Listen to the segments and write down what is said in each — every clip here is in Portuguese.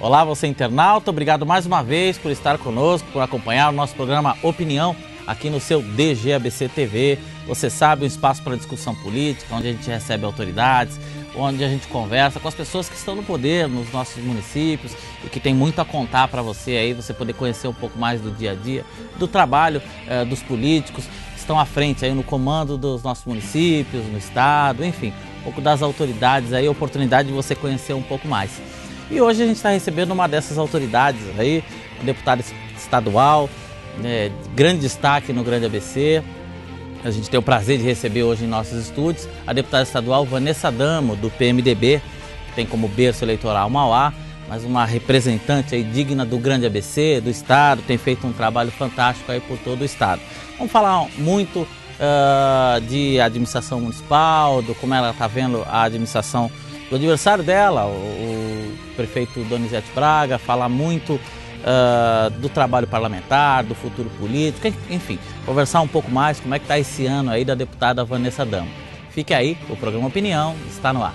Olá, você internauta, obrigado mais uma vez por estar conosco, por acompanhar o nosso programa Opinião aqui no seu DGABC TV. Você sabe, um espaço para discussão política, onde a gente recebe autoridades, onde a gente conversa com as pessoas que estão no poder nos nossos municípios e que tem muito a contar para você aí, você poder conhecer um pouco mais do dia a dia, do trabalho dos políticos que estão à frente aí no comando dos nossos municípios, no estado, enfim, um pouco das autoridades aí, oportunidade de você conhecer um pouco mais. E hoje a gente está recebendo uma dessas autoridades aí, um deputado estadual, grande destaque no Grande ABC. A gente tem o prazer de receber hoje em nossos estúdios a deputada estadual Vanessa Adamo, do PMDB, que tem como berço eleitoral Mauá, mas uma representante aí digna do Grande ABC, do estado, tem feito um trabalho fantástico aí por todo o estado. Vamos falar muito de administração municipal, do como ela está vendo a administração do adversário dela, o prefeito Donizete Braga, falar muito do trabalho parlamentar, do futuro político, enfim, conversar um pouco mais como é que está esse ano aí da deputada Vanessa Adamo. Fique aí, o programa Opinião está no ar.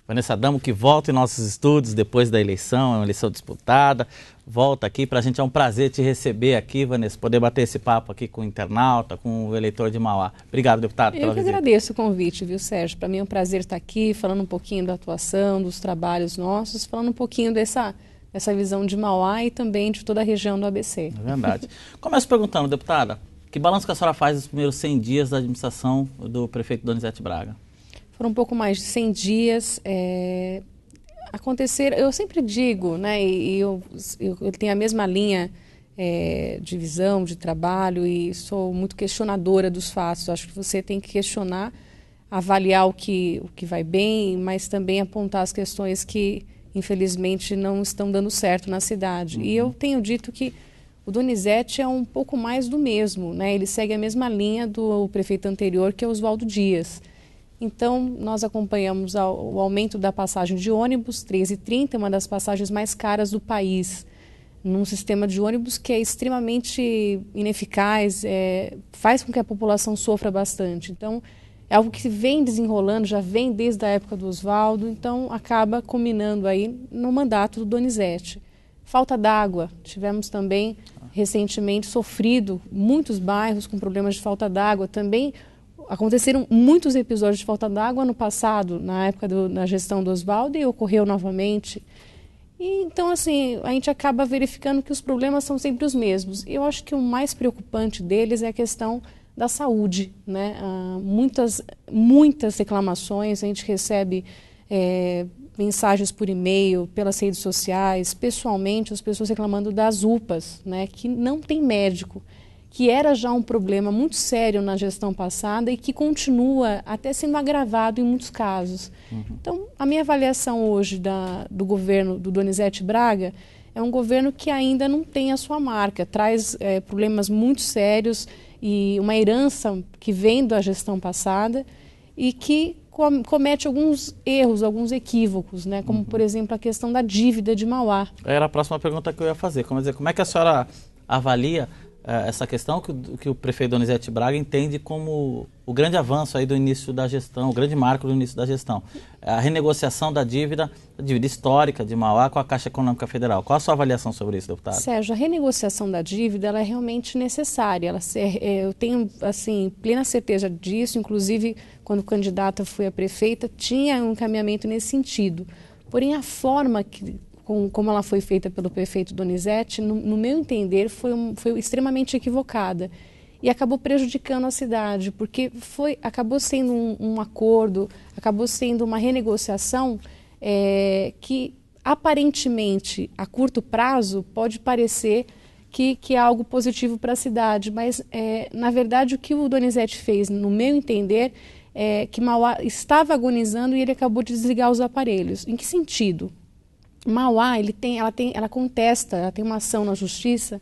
Vanessa Adamo, que volta em nossos estúdios depois da eleição, é uma eleição disputada, volta aqui, para a gente é um prazer te receber aqui, Vanessa, poder bater esse papo aqui com o internauta, com o eleitor de Mauá. Obrigado, deputado, pela visita. Eu que agradeço o convite, viu, Sérgio? Para mim é um prazer estar aqui, falando um pouquinho da atuação, dos trabalhos nossos, falando um pouquinho dessa visão de Mauá e também de toda a região do ABC. É verdade. Começo perguntando, deputada, que balanço que a senhora faz dos primeiros 100 dias da administração do prefeito Donizete Braga? Foram um pouco mais de 100 dias, eu sempre digo, né, e eu tenho a mesma linha de visão, de trabalho, e sou muito questionadora dos fatos. Acho que você tem que questionar, avaliar o que vai bem, mas também apontar as questões que, infelizmente, não estão dando certo na cidade. E eu tenho dito que o Donizete é um pouco mais do mesmo, né? Ele segue a mesma linha do prefeito anterior, que é Oswaldo Dias. Então, nós acompanhamos o aumento da passagem de ônibus, 13,30, uma das passagens mais caras do país, num sistema de ônibus que é extremamente ineficaz, faz com que a população sofra bastante. Então, é algo que vem desenrolando, já vem desde a época do Oswaldo, então acaba culminando aí no mandato do Donizete. Falta d'água, tivemos também recentemente sofrido muitos bairros com problemas de falta d'água, também. Aconteceram muitos episódios de falta d'água no passado, na época da gestão do Oswaldo, e ocorreu novamente. E, então, assim, a gente acaba verificando que os problemas são sempre os mesmos. Eu acho que o mais preocupante deles é a questão da saúde, né? Muitas reclamações, a gente recebe mensagens por e-mail, pelas redes sociais, pessoalmente, as pessoas reclamando das UPAs, né? Que não tem médico, que era já um problema muito sério na gestão passada e que continua até sendo agravado em muitos casos. Então, a minha avaliação hoje do governo do Donizete Braga é um governo que ainda não tem a sua marca, traz problemas muito sérios e uma herança que vem da gestão passada e que comete alguns erros, alguns equívocos, né? Como, por exemplo, a questão da dívida de Mauá. Era a próxima pergunta que eu ia fazer. Como é que a senhora avalia essa questão que o prefeito Donizete Braga entende como o grande avanço aí do início da gestão, o grande marco do início da gestão? A renegociação da dívida histórica de Mauá com a Caixa Econômica Federal. Qual a sua avaliação sobre isso, deputado? Sérgio, a renegociação da dívida ela é realmente necessária. Eu tenho assim, plena certeza disso, inclusive quando candidata fui a prefeita, tinha um encaminhamento nesse sentido. Porém, a forma como ela foi feita pelo prefeito Donizete, no meu entender, foi extremamente equivocada e acabou prejudicando a cidade, porque acabou sendo um acordo, acabou sendo uma renegociação que, aparentemente, a curto prazo, pode parecer que é algo positivo para a cidade, mas, na verdade, o que o Donizete fez, no meu entender, é que Mauá estava agonizando e ele acabou de desligar os aparelhos. Em que sentido? Mauá, ela contesta, ela tem uma ação na justiça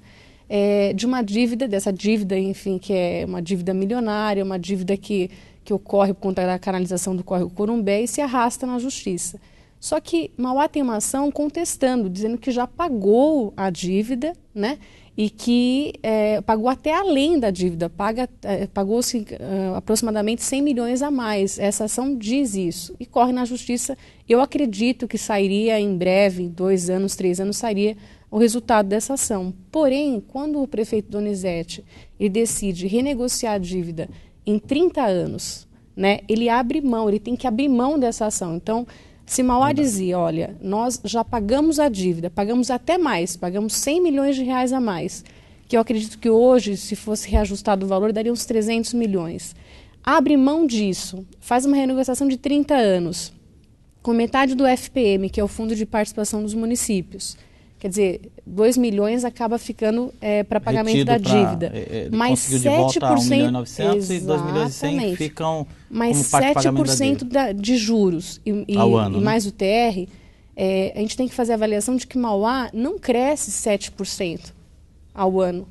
de uma dívida, dessa dívida, enfim, que é uma dívida milionária, uma dívida que ocorre por conta da canalização do córrego Corumbé e se arrasta na justiça. Só que Mauá tem uma ação contestando, dizendo que já pagou a dívida, né? E que pagou até além da dívida, pagou-se aproximadamente 100 milhões a mais. Essa ação diz isso e corre na justiça. Eu acredito que sairia em breve, em 2 anos, 3 anos, sairia o resultado dessa ação. Porém, quando o prefeito Donizete ele decide renegociar a dívida em 30 anos, né, ele abre mão, ele tem que abrir mão dessa ação. Então, se Mauá dizia, olha, nós já pagamos a dívida, pagamos até mais, pagamos 100 milhões de reais a mais, que eu acredito que hoje, se fosse reajustado o valor, daria uns 300 milhões. Abre mão disso, faz uma renegociação de 30 anos, com metade do FPM, que é o Fundo de Participação dos Municípios. Quer dizer, 2 milhões acaba ficando para pagamento da dívida. Mas 7%, de volta 1.900.000 e 2.100.000 ficam mais como parte 7% de juros ao ano, e mais o TR, a gente tem que fazer a avaliação de que Mauá não cresce 7% ao ano.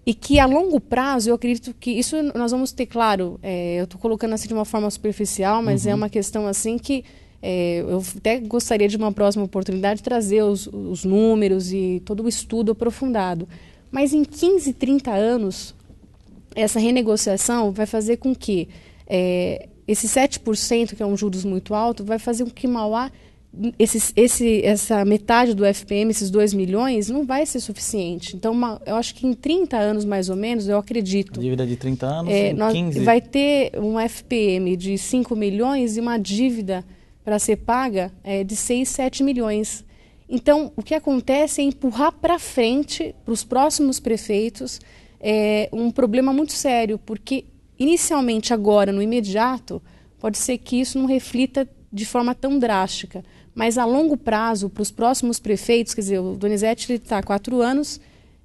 E que a longo prazo, eu acredito que isso nós vamos ter, claro, eu estou colocando assim de uma forma superficial, mas é uma questão assim que eu até gostaria de uma próxima oportunidade trazer os números e todo o estudo aprofundado. Mas em 15, 30 anos, essa renegociação vai fazer com que esse 7%, que é um juros muito alto, vai fazer com que Mauá, essa metade do FPM, esses 2 milhões, não vai ser suficiente. Então, eu acho que em 30 anos, mais ou menos, eu acredito... A dívida de 30 anos, em 15... Vai ter um FPM de 5 milhões e uma dívida para ser paga de 6, 7 milhões. Então, o que acontece é empurrar para frente, para os próximos prefeitos, um problema muito sério, porque inicialmente agora, no imediato, pode ser que isso não reflita de forma tão drástica, mas a longo prazo, para os próximos prefeitos, quer dizer, o Donizete está há 4 anos,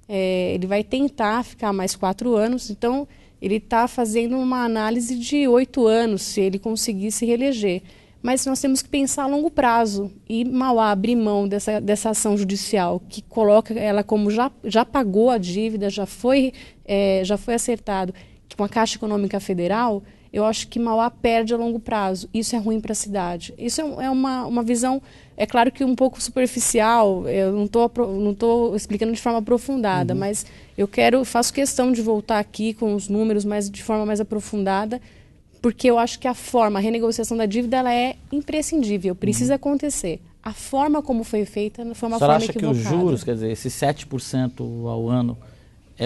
ele vai tentar ficar mais 4 anos, então ele está fazendo uma análise de 8 anos, se ele conseguir se reeleger. Mas nós temos que pensar a longo prazo e Mauá abrir mão dessa ação judicial, que coloca ela como já pagou a dívida, já foi acertado com a Caixa Econômica Federal. Eu acho que Mauá perde a longo prazo. Isso é ruim para a cidade. Isso é uma visão, é claro que um pouco superficial, eu não estou explicando de forma aprofundada, mas faço questão de voltar aqui com os números, mas de forma mais aprofundada, porque eu acho que a renegociação da dívida, ela é imprescindível, precisa acontecer. A forma como foi feita foi uma forma equivocada. Você acha que os juros, quer dizer, esse 7% ao ano,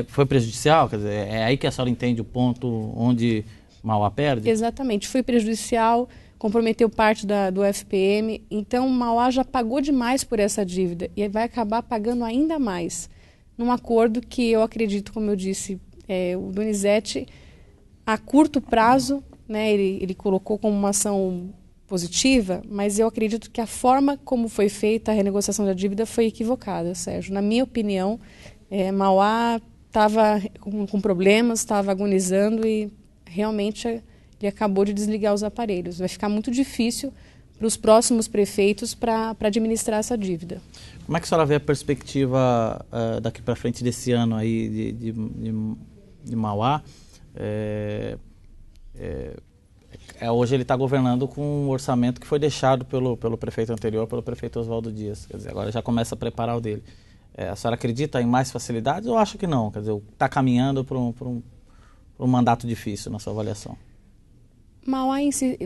foi prejudicial? Quer dizer, é aí que a senhora entende o ponto onde Mauá perde? Exatamente, foi prejudicial, comprometeu parte do FPM, então Mauá já pagou demais por essa dívida e vai acabar pagando ainda mais, num acordo que eu acredito, como eu disse, o Donizete, a curto prazo, né, ele colocou como uma ação positiva, mas eu acredito que a forma como foi feita a renegociação da dívida foi equivocada, Sérgio. Na minha opinião, Mauá estava com problemas, estava agonizando e realmente ele acabou de desligar os aparelhos. Vai ficar muito difícil para os próximos prefeitos para administrar essa dívida. Como é que a senhora vê a perspectiva daqui para frente desse ano aí de Mauá? Hoje ele está governando com um orçamento que foi deixado pelo prefeito anterior, pelo prefeito Oswaldo Dias. Quer dizer, agora já começa a preparar o dele. A senhora acredita em mais facilidades ou acha que não? Quer dizer, está caminhando para um mandato difícil na sua avaliação? Mauá,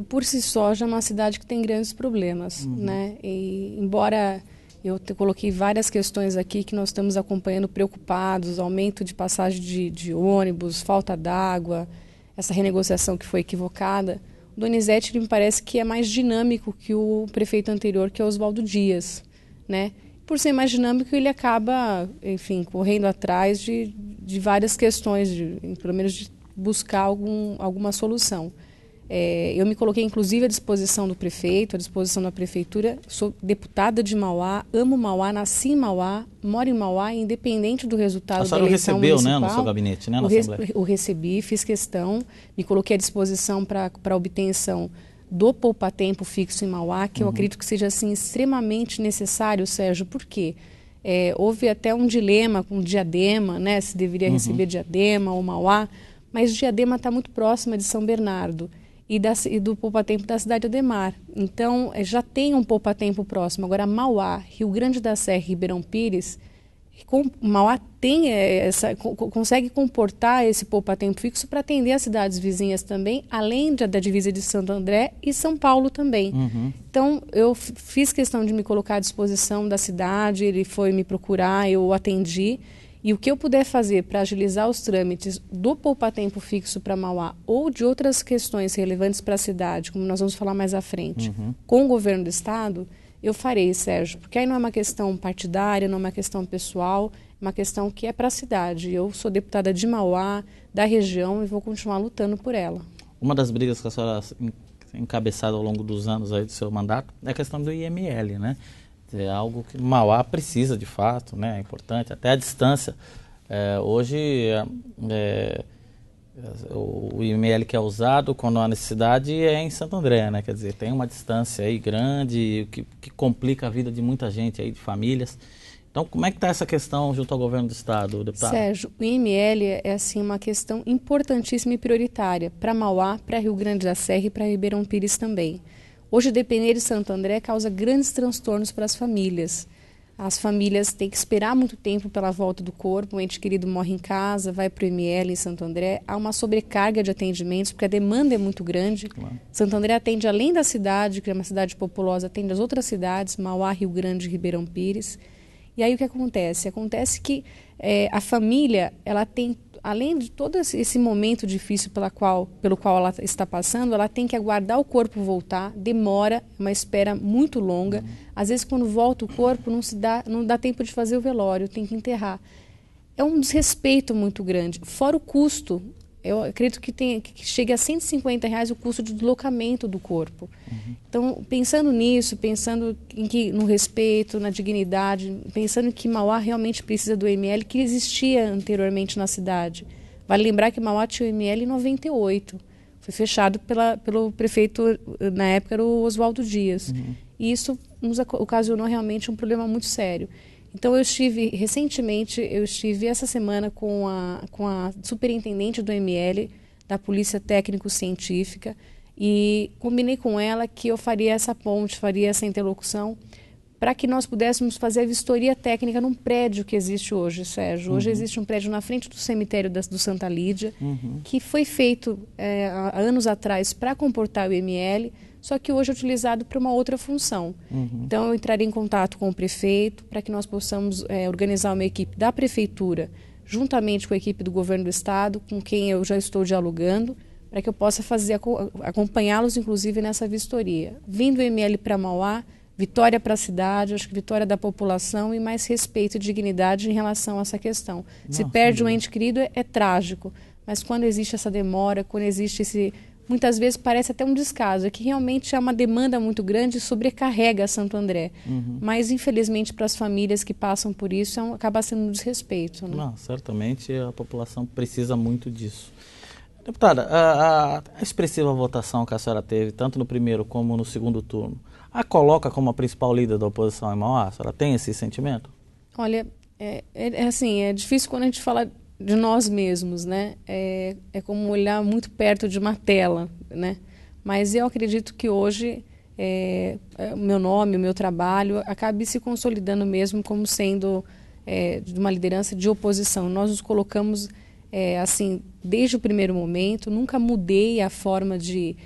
por si só, já é uma cidade que tem grandes problemas, né? E, embora eu coloquei várias questões aqui que nós estamos acompanhando preocupados, aumento de passagem de ônibus, falta d'água, essa renegociação que foi equivocada, o Donizete me parece que é mais dinâmico que o prefeito anterior, que é Oswaldo Dias, né? Por ser mais dinâmico, ele acaba, enfim, correndo atrás de várias questões, pelo menos de buscar alguma solução. Eu me coloquei, inclusive, à disposição do prefeito, à disposição da prefeitura. Sou deputada de Mauá, amo Mauá, nasci em Mauá, moro em Mauá, independente do resultado da eleição municipal. A senhora recebeu, né, no seu gabinete, né, na Assembleia? Eu recebi, fiz questão, me coloquei à disposição para a obtenção do poupatempo fixo em Mauá, que eu acredito que seja assim, extremamente necessário, Sérgio. Por quê? Houve até um dilema com Diadema, né, se deveria receber Diadema ou Mauá, mas Diadema está muito próxima de São Bernardo. e do poupa-tempo da cidade Ademar. Então, já tem um poupa-tempo próximo. Agora, Mauá, Rio Grande da Serra e Ribeirão Pires, Mauá tem consegue comportar esse poupa-tempo fixo para atender as cidades vizinhas também, além da divisa de Santo André e São Paulo também. Então, eu fiz questão de me colocar à disposição da cidade, ele foi me procurar, eu o atendi. E o que eu puder fazer para agilizar os trâmites do poupa-tempo fixo para Mauá ou de outras questões relevantes para a cidade, como nós vamos falar mais à frente, com o governo do estado, eu farei, Sérgio, porque aí não é uma questão partidária, não é uma questão pessoal, é uma questão que é para a cidade. Eu sou deputada de Mauá, da região, e vou continuar lutando por ela. Uma das brigas que a senhora encabeçado ao longo dos anos aí do seu mandato é a questão do IML, né? É algo que Mauá precisa de fato, né? É importante, até a distância. Hoje, o IML que é usado quando há necessidade é em Santo André, né? Quer dizer, tem uma distância aí grande que complica a vida de muita gente aí, de famílias. Então, como é que está essa questão junto ao governo do estado, deputado? Sérgio, o IML é assim uma questão importantíssima e prioritária para Mauá, para Rio Grande da Serra e para Ribeirão Pires também. Hoje, depender de Santo André causa grandes transtornos para as famílias. As famílias têm que esperar muito tempo pela volta do corpo, o ente querido morre em casa, vai para o IML em Santo André. Há uma sobrecarga de atendimentos, porque a demanda é muito grande. Claro. Santo André atende além da cidade, que é uma cidade populosa, atende as outras cidades, Mauá, Rio Grande e Ribeirão Pires. E aí o que acontece? Acontece que a família, ela tem, além de todo esse momento difícil pelo qual ela está passando, ela tem que aguardar o corpo voltar, demora, é uma espera muito longa. Às vezes, quando volta o corpo, não dá tempo de fazer o velório, tem que enterrar. É um desrespeito muito grande. Fora o custo, eu acredito que chegue a R$150 o custo de deslocamento do corpo. Então, pensando nisso, pensando no respeito, na dignidade, pensando que Mauá realmente precisa do IML que existia anteriormente na cidade. Vale lembrar que Mauá tinha o IML em 98. Foi fechado pelo prefeito, na época era o Oswaldo Dias. E isso nos ocasionou realmente um problema muito sério. Então, recentemente, essa semana com a superintendente do IML, da Polícia Técnico-Científica, e combinei com ela que eu faria essa ponte, faria essa interlocução, para que nós pudéssemos fazer a vistoria técnica num prédio que existe hoje, Sérgio. Hoje existe um prédio na frente do cemitério do Santa Lídia, que foi feito há anos atrás para comportar o IML, só que hoje é utilizado para uma outra função. Então, eu entraria em contato com o prefeito para que nós possamos organizar uma equipe da prefeitura, juntamente com a equipe do governo do estado, com quem eu já estou dialogando, para que eu possa acompanhá-los, inclusive, nessa vistoria. Vindo o IML para Mauá, vitória para a cidade, acho que vitória da população e mais respeito e dignidade em relação a essa questão. Se perde um ente querido, é trágico, mas quando existe essa demora, quando existe esse... Muitas vezes parece até um descaso, é que realmente é uma demanda muito grande e sobrecarrega Santo André. Mas, infelizmente, para as famílias que passam por isso, acaba sendo um desrespeito. Né? Não, certamente a população precisa muito disso. Deputada, a expressiva votação que a senhora teve, tanto no primeiro como no segundo turno, a coloca como a principal líder da oposição em Mauá? A senhora tem esse sentimento? Olha, é difícil quando a gente fala de nós mesmos, né? É como olhar muito perto de uma tela, né? Mas eu acredito que hoje o meu nome, o meu trabalho acabe se consolidando mesmo como sendo de uma liderança de oposição. Nós nos colocamos assim desde o primeiro momento, nunca mudei a forma de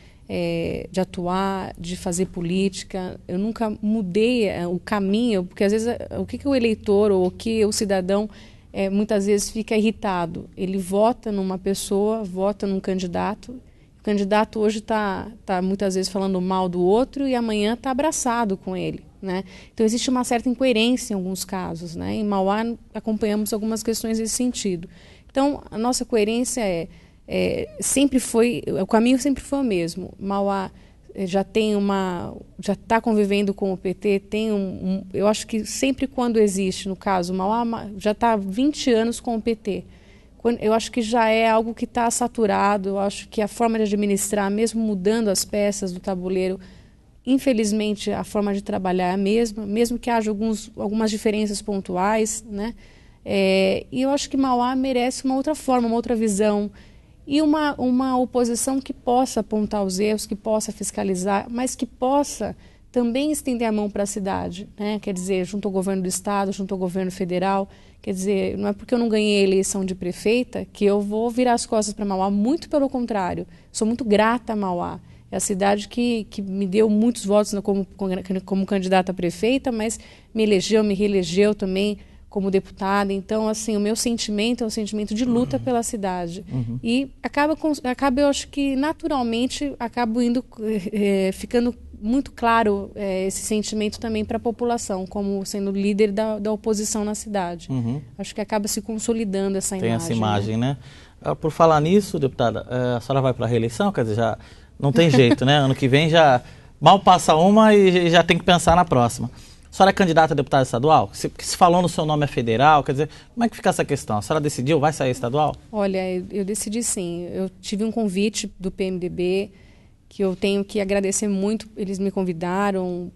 atuar, de fazer política, eu nunca mudei o caminho, porque às vezes o que o eleitor ou o que o cidadão muitas vezes fica irritado. Ele vota numa pessoa, vota num candidato. O candidato hoje está muitas vezes falando mal do outro e amanhã está abraçado com ele. Né? Então, existe uma certa incoerência em alguns casos. Né? Em Mauá, acompanhamos algumas questões nesse sentido. Então, a nossa coerência sempre foi... O caminho sempre foi o mesmo. Mauá já está convivendo com o PT, eu acho que sempre quando existe, no caso, Mauá já está há 20 anos com o PT. Eu acho que já é algo que está saturado, eu acho que a forma de administrar, mesmo mudando as peças do tabuleiro, infelizmente a forma de trabalhar é a mesma, mesmo que haja algumas diferenças pontuais, né? E eu acho que Mauá merece uma outra forma, uma outra visão. e uma oposição que possa apontar os erros, que possa fiscalizar, mas que possa também estender a mão para a cidade, né? Quer dizer, junto ao governo do estado, junto ao governo federal. Quer dizer, não é porque eu não ganhei a eleição de prefeita que eu vou virar as costas para Mauá, muito pelo contrário. Sou muito grata a Mauá. É a cidade que me deu muitos votos como candidata a prefeita, mas me elegeu, me reelegeu também como deputada. Então, assim, o meu sentimento é um sentimento de luta pela cidade. E acaba, eu acho que naturalmente, acabo ficando muito claro esse sentimento também para a população, como sendo líder da oposição na cidade. Acho que acaba se consolidando essa imagem. Tem essa imagem, né? Por falar nisso, deputada, a senhora vai para a reeleição? Quer dizer, já não tem jeito, né? Ano que vem já mal passa uma e já tem que pensar na próxima. A senhora é candidata a deputada estadual? Se falou no seu nome é federal, quer dizer, como é que fica essa questão? A senhora decidiu, vai sair estadual? Olha, eu decidi sim. Eu tive um convite do PMDB, que eu tenho que agradecer muito. Eles me convidaram,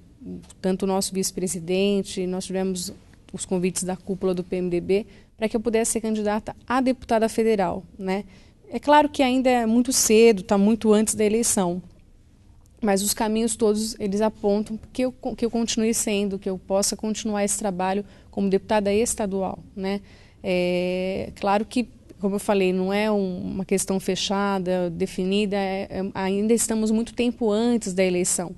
tanto o nosso vice-presidente, nós tivemos os convites da cúpula do PMDB, para que eu pudesse ser candidata a deputada federal, né? É claro que ainda é muito cedo, está muito antes da eleição, mas os caminhos todos, eles apontam que eu continue sendo, que eu possa continuar esse trabalho como deputada estadual, né? Claro que, como eu falei, não é uma questão fechada, definida, ainda estamos muito tempo antes da eleição,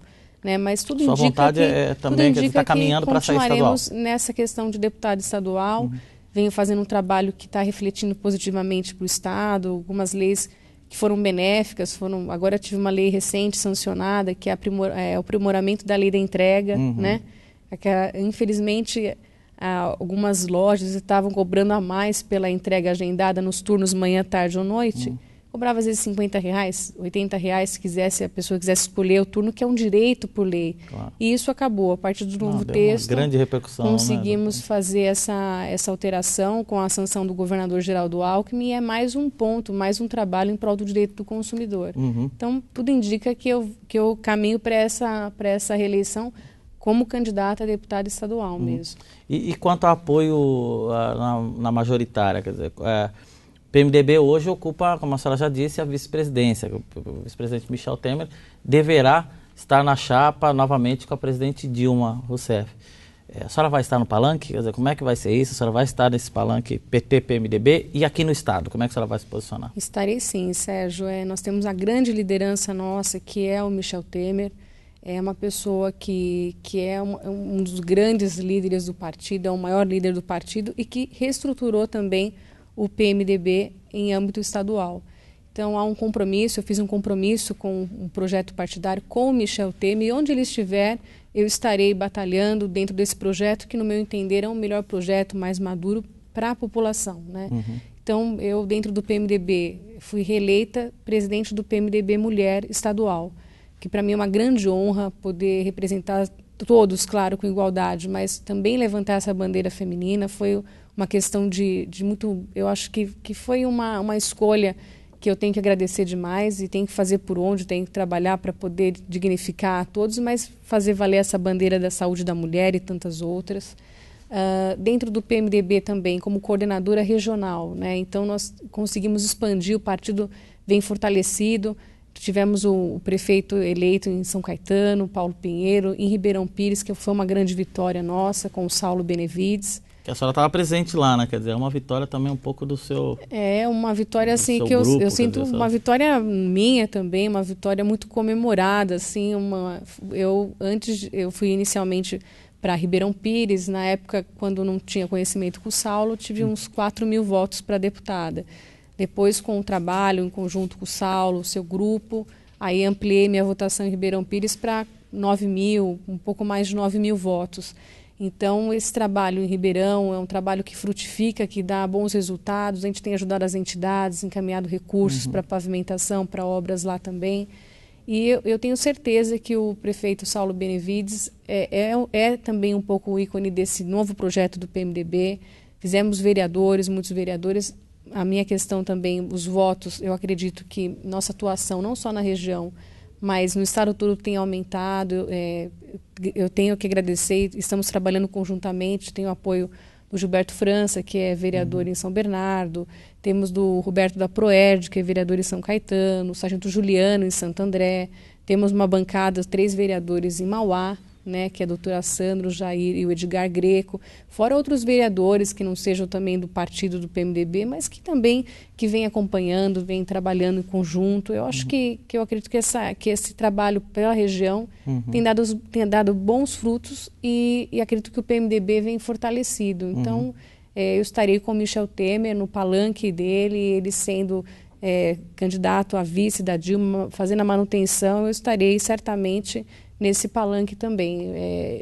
né? Mas tudo indica vontade que, também que você está caminhando para sair estadual. Continuaremos nessa questão de deputada estadual. Venho fazendo um trabalho que está refletindo positivamente para o Estado, algumas leis que foram benéficas. Agora tive uma lei recente sancionada, que é o aprimoramento da lei da entrega, né? Infelizmente, algumas lojas estavam cobrando a mais pela entrega agendada nos turnos manhã, tarde ou noite. Cobrava às vezes R$50, R$80, se a pessoa quisesse escolher o turno, que é um direito por lei. Claro. E isso acabou. A partir do novo texto, uma grande repercussão, conseguimos fazer essa alteração com a sanção do governador Geraldo Alckmin, e é mais um ponto, mais um trabalho em prol do direito do consumidor. Então, tudo indica que eu caminho para essa reeleição como candidata a deputada estadual mesmo. E quanto ao apoio na majoritária, quer dizer... O PMDB hoje ocupa, como a senhora já disse, a vice-presidência. O vice-presidente Michel Temer deverá estar na chapa novamente com a presidente Dilma Rousseff. A senhora vai estar no palanque? Quer dizer, como é que vai ser isso? A senhora vai estar nesse palanque PT-PMDB e aqui no Estado? Como é que a senhora vai se posicionar? Estarei sim, Sérgio. Nós temos a grande liderança nossa, que é o Michel Temer. É uma pessoa que é um dos grandes líderes do partido, é o maior líder do partido e que reestruturou também o PMDB em âmbito estadual. Então, há um compromisso, eu fiz um compromisso com um projeto partidário com o Michel Temer, e onde ele estiver, eu estarei batalhando dentro desse projeto, que, no meu entender, é um melhor projeto, mais maduro para a população, né? Então, eu, dentro do PMDB, fui reeleita presidente do PMDB Mulher Estadual, que para mim é uma grande honra poder representar todos, claro, com igualdade, mas também levantar essa bandeira feminina. Foi uma questão de muito... Eu acho que foi uma escolha que eu tenho que agradecer demais e tenho que fazer por onde, tenho que trabalhar para poder dignificar a todos, mas fazer valer essa bandeira da saúde da mulher e tantas outras. Dentro do PMDB também, como coordenadora regional, né? Então, nós conseguimos expandir, o partido vem fortalecido. Tivemos o prefeito eleito em São Caetano, Paulo Pinheiro, em Ribeirão Pires, que foi uma grande vitória nossa, com o Saulo Benevides. Que a senhora estava presente lá, né? Quer dizer, é uma vitória também um pouco do seu... É uma vitória, assim, que eu sinto uma vitória minha também, uma vitória muito comemorada, assim, eu fui inicialmente para Ribeirão Pires, na época, quando não tinha conhecimento com o Saulo, tive uns 4.000 votos para deputada. Depois, com o trabalho em conjunto com o Saulo, seu grupo, aí ampliei minha votação em Ribeirão Pires para 9.000, um pouco mais de 9.000 votos. Então, esse trabalho em Ribeirão é um trabalho que frutifica, que dá bons resultados. A gente tem ajudado as entidades, encaminhado recursos para pavimentação, para obras lá também. E eu tenho certeza que o prefeito Saulo Benevides é também um pouco o ícone desse novo projeto do PMDB. Fizemos muitos vereadores. A minha questão também, os votos, eu acredito que nossa atuação, não só na região, mas no estado todo, tem aumentado. Eu tenho que agradecer, estamos trabalhando conjuntamente, tenho o apoio o Gilberto França, que é vereador em São Bernardo, temos do Roberto da Proerd, que é vereador em São Caetano, o Sargento Juliano em Santo André, temos uma bancada, 3 vereadores em Mauá, né, que é a doutora Sandra, o Jair e o Edgar Greco, fora outros vereadores que não sejam também do partido do PMDB, mas que também que vem acompanhando, vem trabalhando em conjunto. Eu acho que eu acredito que esse trabalho pela região tem dado bons frutos e acredito que o PMDB vem fortalecido. Então, eu estarei com o Michel Temer no palanque dele, ele sendo candidato a vice da Dilma, fazendo a manutenção, eu estarei certamente nesse palanque também.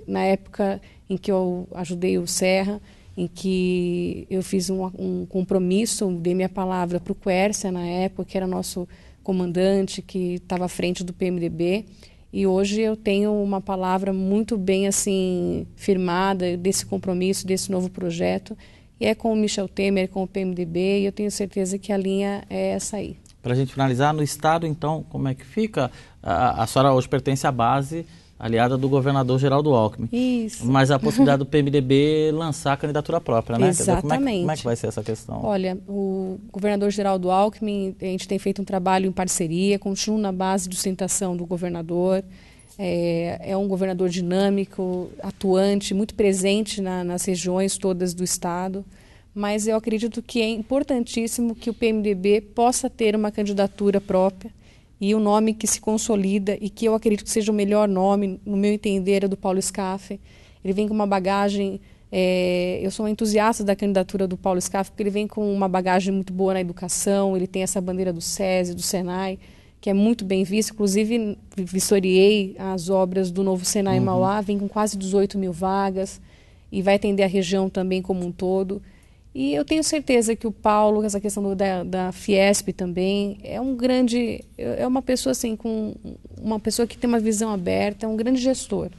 Na época em que eu ajudei o Serra, em que eu fiz um compromisso, dei minha palavra para o Quércia, na época, que era nosso comandante, que estava à frente do PMDB, e hoje eu tenho uma palavra muito bem assim firmada desse compromisso, desse novo projeto, e é com o Michel Temer, com o PMDB, e eu tenho certeza que a linha é essa aí. Para a gente finalizar, no Estado, então, como é que fica? A senhora hoje pertence à base aliada do governador Geraldo Alckmin. Isso. Mas a possibilidade do PMDB lançar a candidatura própria, né? Exatamente. Como é que vai ser essa questão? Olha, o governador Geraldo Alckmin, a gente tem feito um trabalho em parceria, continuo na base de sustentação do governador. É um governador dinâmico, atuante, muito presente nas regiões todas do Estado. Mas eu acredito que é importantíssimo que o PMDB possa ter uma candidatura própria e um nome que se consolida e que eu acredito que seja o melhor nome, no meu entender, é do Paulo Scaff. Ele vem com uma bagagem, eu sou uma entusiasta da candidatura do Paulo Scaff, porque ele vem com uma bagagem muito boa na educação, ele tem essa bandeira do SESI, do Senai, que é muito bem vista. Inclusive, vistoriei as obras do novo Senai em Mauá, vem com quase 18 mil vagas e vai atender a região também como um todo. E eu tenho certeza que o Paulo, essa questão da Fiesp também, é uma pessoa assim, uma pessoa que tem uma visão aberta, é um grande gestor.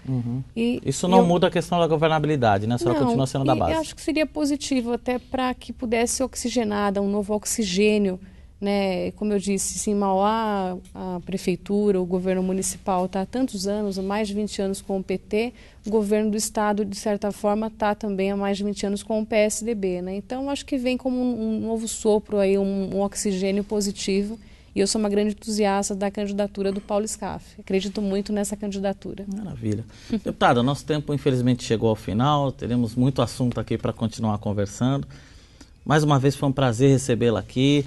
Isso não muda a questão da governabilidade, né? A senhora continua sendo da base. Eu acho que seria positivo até para que pudesse ser oxigenada, um novo oxigênio, né? Como eu disse, se em Mauá, a prefeitura, o governo municipal está há tantos anos, há mais de 20 anos com o PT, o governo do estado, de certa forma, está também há mais de 20 anos com o PSDB, né? Então, acho que vem como um novo sopro, aí, um oxigênio positivo, e eu sou uma grande entusiasta da candidatura do Paulo Scaff. Acredito muito nessa candidatura. Maravilha. Deputada, nosso tempo, infelizmente, chegou ao final, teremos muito assunto aqui para continuar conversando. Mais uma vez foi um prazer recebê-la aqui,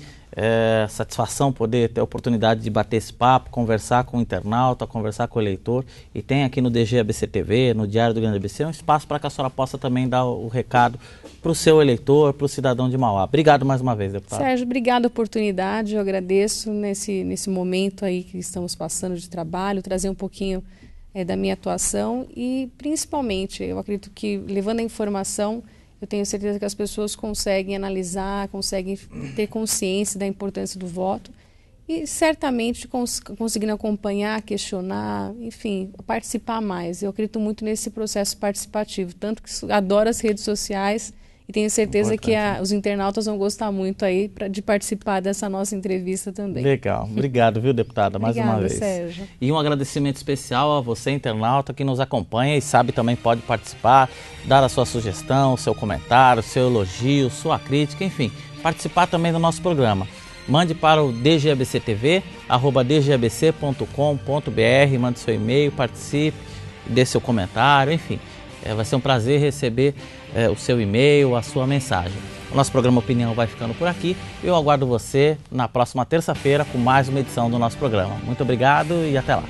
satisfação poder ter a oportunidade de bater esse papo, conversar com o internauta, conversar com o eleitor, e tem aqui no DG ABC TV, no Diário do Grande ABC, um espaço para que a senhora possa também dar o recado para o seu eleitor, para o cidadão de Mauá. Obrigado mais uma vez, deputada. Sérgio, obrigada a oportunidade, eu agradeço nesse momento aí que estamos passando de trabalho, trazer um pouquinho da minha atuação e principalmente, eu acredito que levando a informação, eu tenho certeza que as pessoas conseguem analisar, conseguem ter consciência da importância do voto e certamente conseguindo acompanhar, questionar, enfim, participar mais. Eu acredito muito nesse processo participativo, tanto que adoro as redes sociais e tenho certeza que os internautas vão gostar muito aí de participar dessa nossa entrevista também. Legal. Obrigado, viu, deputada, mais uma vez. Sérgio. E um agradecimento especial a você, internauta, que nos acompanha e sabe também pode participar, dar a sua sugestão, seu comentário, seu elogio, sua crítica, enfim, participar também do nosso programa. Mande para o dgabctv@dgabc.com.br, mande seu e-mail, participe, dê seu comentário, enfim. Vai ser um prazer receber o seu e-mail, a sua mensagem. O nosso programa Opinião vai ficando por aqui. Eu aguardo você na próxima terça-feira com mais uma edição do nosso programa. Muito obrigado e até lá.